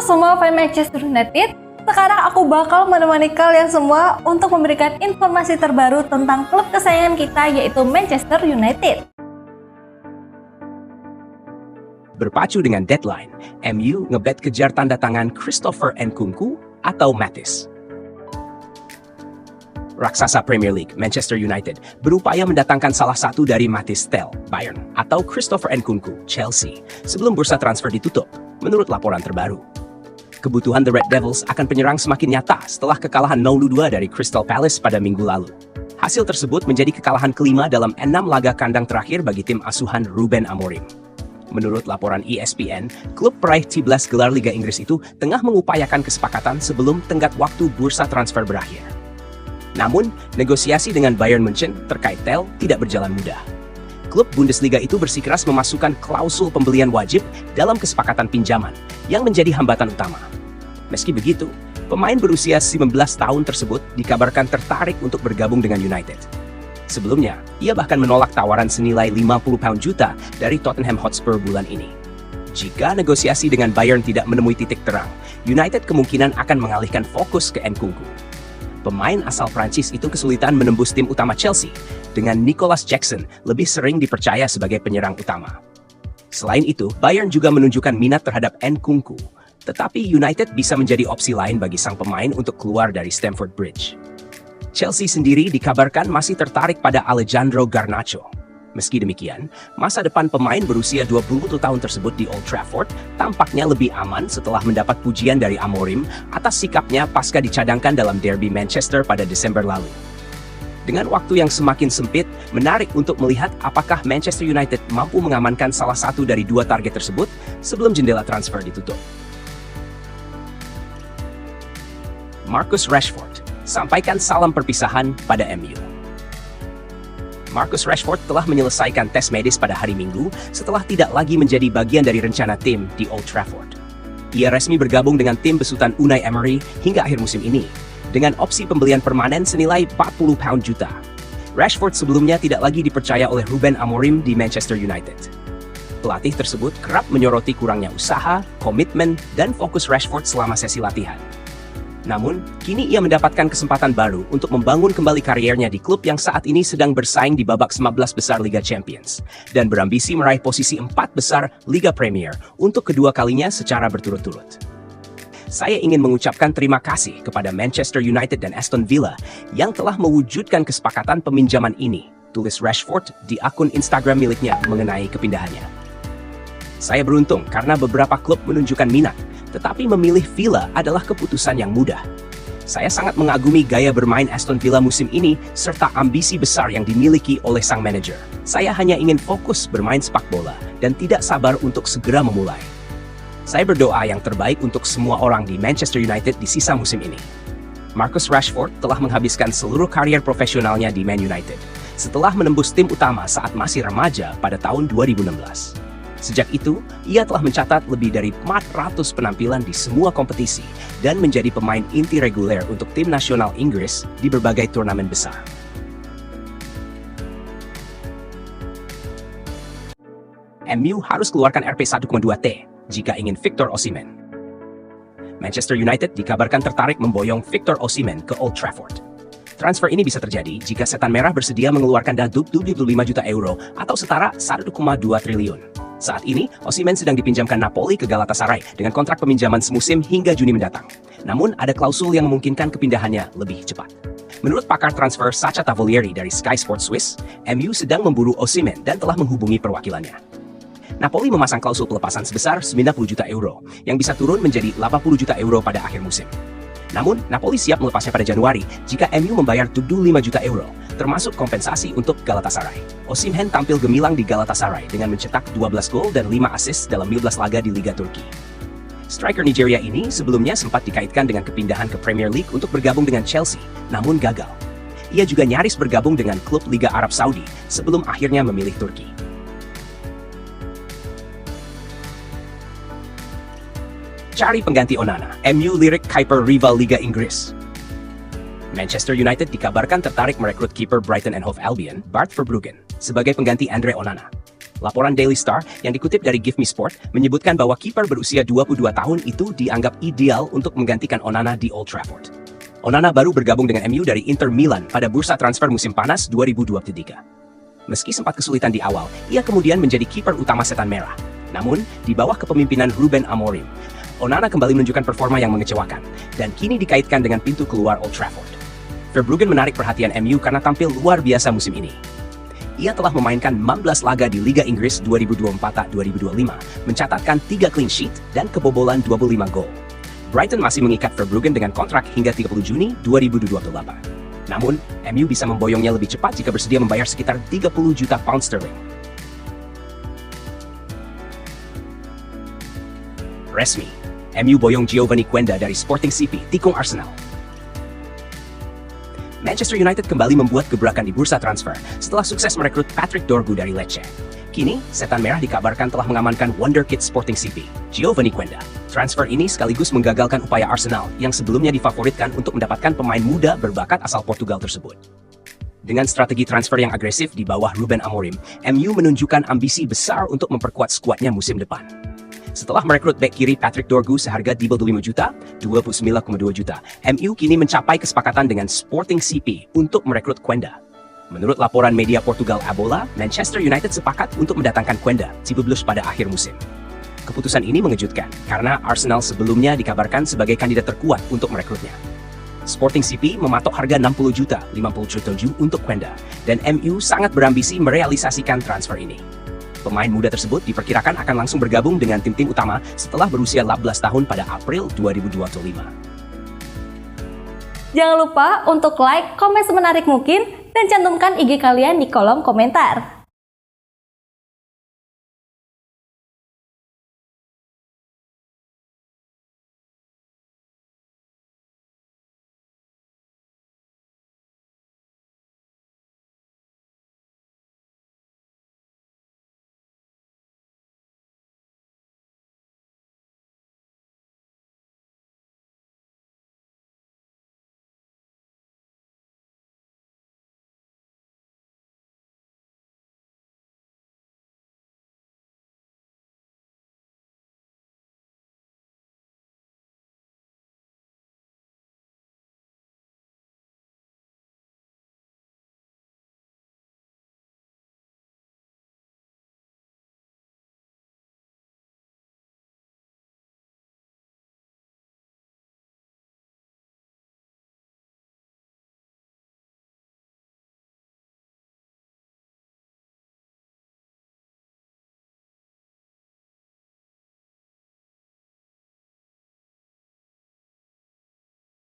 semua fans Manchester United, sekarang aku bakal menemani kalian semua untuk memberikan informasi terbaru tentang klub kesayangan kita yaitu Manchester United. Berpacu dengan deadline, MU ngebet kejar tanda tangan Christopher Nkunku atau Matthijs. Raksasa Premier League, Manchester United, berupaya mendatangkan salah satu dari Matthijs Tel, Bayern, atau Christopher Nkunku, Chelsea, sebelum bursa transfer ditutup, menurut laporan terbaru. Kebutuhan The Red Devils akan penyerang semakin nyata setelah kekalahan 0-2 dari Crystal Palace pada minggu lalu. Hasil tersebut menjadi kekalahan kelima dalam 6 laga kandang terakhir bagi tim asuhan Ruben Amorim. Menurut laporan ESPN, klub peraih 13 gelar Liga Inggris itu tengah mengupayakan kesepakatan sebelum tenggat waktu bursa transfer berakhir. Namun, negosiasi dengan Bayern München terkait Tel tidak berjalan mudah. Klub Bundesliga itu bersikeras memasukkan klausul pembelian wajib dalam kesepakatan pinjaman yang menjadi hambatan utama. Meski begitu, pemain berusia 19 tahun tersebut dikabarkan tertarik untuk bergabung dengan United. Sebelumnya, ia bahkan menolak tawaran senilai 50 pound juta dari Tottenham Hotspur bulan ini. Jika negosiasi dengan Bayern tidak menemui titik terang, United kemungkinan akan mengalihkan fokus ke Nkunku. Pemain asal Prancis itu kesulitan menembus tim utama Chelsea, dengan Nicolas Jackson lebih sering dipercaya sebagai penyerang utama. Selain itu, Bayern juga menunjukkan minat terhadap Nkunku, tetapi United bisa menjadi opsi lain bagi sang pemain untuk keluar dari Stamford Bridge. Chelsea sendiri dikabarkan masih tertarik pada Alejandro Garnacho. Meski demikian, masa depan pemain berusia 21 tahun tersebut di Old Trafford tampaknya lebih aman setelah mendapat pujian dari Amorim atas sikapnya pasca dicadangkan dalam derby Manchester pada Desember lalu. Dengan waktu yang semakin sempit, menarik untuk melihat apakah Manchester United mampu mengamankan salah satu dari dua target tersebut sebelum jendela transfer ditutup. Marcus Rashford sampaikan salam perpisahan pada MU. Marcus Rashford telah menyelesaikan tes medis pada hari Minggu setelah tidak lagi menjadi bagian dari rencana tim di Old Trafford. Ia resmi bergabung dengan tim besutan Unai Emery hingga akhir musim ini, dengan opsi pembelian permanen senilai 40 pound juta. Rashford sebelumnya tidak lagi dipercaya oleh Ruben Amorim di Manchester United. Pelatih tersebut kerap menyoroti kurangnya usaha, komitmen, dan fokus Rashford selama sesi latihan. Namun, kini ia mendapatkan kesempatan baru untuk membangun kembali kariernya di klub yang saat ini sedang bersaing di babak 15 besar Liga Champions dan berambisi meraih posisi 4 besar Liga Premier untuk kedua kalinya secara berturut-turut. Saya ingin mengucapkan terima kasih kepada Manchester United dan Aston Villa yang telah mewujudkan kesepakatan peminjaman ini, tulis Rashford di akun Instagram miliknya mengenai kepindahannya. Saya beruntung karena beberapa klub menunjukkan minat, tetapi memilih Villa adalah keputusan yang mudah. Saya sangat mengagumi gaya bermain Aston Villa musim ini serta ambisi besar yang dimiliki oleh sang manajer. Saya hanya ingin fokus bermain sepak bola dan tidak sabar untuk segera memulai. Saya berdoa yang terbaik untuk semua orang di Manchester United di sisa musim ini. Marcus Rashford telah menghabiskan seluruh karier profesionalnya di Man United setelah menembus tim utama saat masih remaja pada tahun 2016. Sejak itu, ia telah mencatat lebih dari 400 penampilan di semua kompetisi dan menjadi pemain inti reguler untuk tim nasional Inggris di berbagai turnamen besar. MU harus keluarkan Rp 1,2 T jika ingin Victor Osimhen. Manchester United dikabarkan tertarik memboyong Victor Osimhen ke Old Trafford. Transfer ini bisa terjadi jika Setan Merah bersedia mengeluarkan dana 25 juta euro atau setara 1,2 triliun. Saat ini, Osimhen sedang dipinjamkan Napoli ke Galatasaray dengan kontrak peminjaman semusim hingga Juni mendatang. Namun, ada klausul yang memungkinkan kepindahannya lebih cepat. Menurut pakar transfer Sacha Tavolieri dari Sky Sports Swiss, MU sedang memburu Osimhen dan telah menghubungi perwakilannya. Napoli memasang klausul pelepasan sebesar 90 juta euro, yang bisa turun menjadi 80 juta euro pada akhir musim. Namun, Napoli siap melepasnya pada Januari jika MU membayar 75 juta euro, termasuk kompensasi untuk Galatasaray. Osimhen tampil gemilang di Galatasaray dengan mencetak 12 gol dan 5 assist dalam 15 laga di Liga Turki. Striker Nigeria ini sebelumnya sempat dikaitkan dengan kepindahan ke Premier League untuk bergabung dengan Chelsea, namun gagal. Ia juga nyaris bergabung dengan klub Liga Arab Saudi sebelum akhirnya memilih Turki. Cari pengganti Onana, MU lirik kiper rival Liga Inggris. Manchester United dikabarkan tertarik merekrut kiper Brighton and Hove Albion, Bart Verbruggen, sebagai pengganti Andre Onana. Laporan Daily Star yang dikutip dari Give Me Sport menyebutkan bahwa kiper berusia 22 tahun itu dianggap ideal untuk menggantikan Onana di Old Trafford. Onana baru bergabung dengan MU dari Inter Milan pada bursa transfer musim panas 2023. Meski sempat kesulitan di awal, ia kemudian menjadi kiper utama Setan Merah. Namun, di bawah kepemimpinan Ruben Amorim, Onana kembali menunjukkan performa yang mengecewakan dan kini dikaitkan dengan pintu keluar Old Trafford. Verbruggen menarik perhatian MU karena tampil luar biasa musim ini. Ia telah memainkan 16 laga di Liga Inggris 2024-2025, mencatatkan 3 clean sheet dan kebobolan 25 gol. Brighton masih mengikat Verbruggen dengan kontrak hingga 30 Juni 2028. Namun, MU bisa memboyongnya lebih cepat jika bersedia membayar sekitar 30 juta pound sterling. Resmi, MU boyong Giovanni Quenda dari Sporting CP tikung Arsenal. Manchester United kembali membuat gebrakan di bursa transfer setelah sukses merekrut Patrick Dorgu dari Lecce. Kini, Setan Merah dikabarkan telah mengamankan wonderkid Sporting CP, Giovanni Quenda. Transfer ini sekaligus menggagalkan upaya Arsenal yang sebelumnya difavoritkan untuk mendapatkan pemain muda berbakat asal Portugal tersebut. Dengan strategi transfer yang agresif di bawah Ruben Amorim, MU menunjukkan ambisi besar untuk memperkuat skuadnya musim depan. Setelah merekrut bek kiri Patrick Dorgu seharga 25 juta, 29,2 juta, MU kini mencapai kesepakatan dengan Sporting CP untuk merekrut Quenda. Menurut laporan media Portugal Abola, Manchester United sepakat untuk mendatangkan Quenda 17 pada akhir musim. Keputusan ini mengejutkan karena Arsenal sebelumnya dikabarkan sebagai kandidat terkuat untuk merekrutnya. Sporting CP mematok harga 60 juta, 50 juta untuk Quenda, dan MU sangat berambisi merealisasikan transfer ini. Pemain muda tersebut diperkirakan akan langsung bergabung dengan tim-tim utama setelah berusia 18 tahun pada April 2025. Jangan lupa untuk like, komen semenarik mungkin, dan cantumkan IG kalian di kolom komentar.